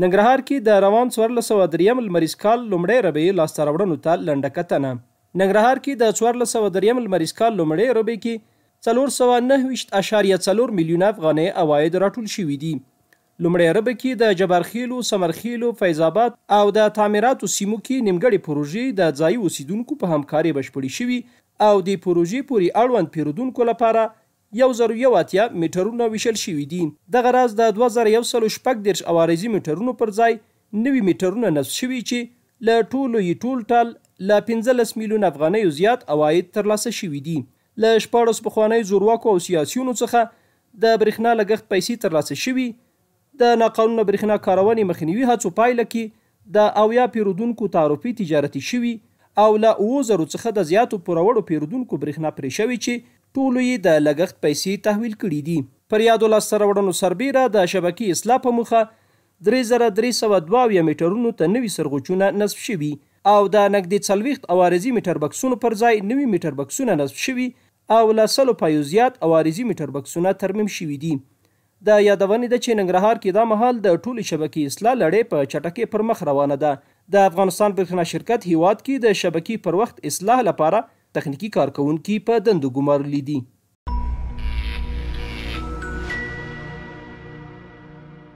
ننګرهار کې د روان 1403 لمریز کال لومړی ربیع لاسته راوړنو ته لنډه کتنه. ننګرهار کې د 1403 لمریز کال لومړی ربیع کې 499.4 میلیونه افغانۍ عواید راټول شوي دي. لومړی ربیع کې د جبارخیلو، سمرخیلو، فیض آباد او د تعمیراتو سیمو کې نیمګړې پروژې د ځایي اوسیدونکو په همکارۍ بشپړې شوي او د پروژې پورې اړوند پیرودونکو لپاره 1080 میټرونه ویشل شوي دي. دغه راز د 2114 عوارضي میټرونو پر ځای نوي میټرونه نصب شوي چې له ټول له 15 میلیون افغانیو زیات عواید ترلاسه شوي دي. له 14 پخوانیو زورواکو او سیاسیونو څخه د برېښنا لګښت پیسې ترلاسه شوي. د ناقانونه برېښنا کارونې مخنیوي هڅو پایله کې د 80 پیرودونکو تعرفي تجارتي شوي او له 9000 څخه د زیاتو پوروړو پیرودونکو برېښنا پرې شوي چې ټولو یې د لګښت پیسې تحویل کړي دي. پر یادو لاسته راوړنو سربیره د شبکې اصلاح په موخه 3302 میټرونو ته نوي سرغوچونه نصب شوي او د نږدې 40 عوارضي میټر بکسونو پر ځای نوي میټر بکسونه نصب شوي او له 100 پایو زیات عوارضي میټر بکسونه ترمیم شوي دي. د یادونې ده چې ننګرهار کې دا مهال د ټولې شبکې اصلاح لړۍ په چټکۍ پر مخ روانه ده. د افغانستان برېښنا شرکت هیواد کې د شبکې پر وخت اصلاح لپاره تخنیکی کارکونکي په دندو ګمارلي دي.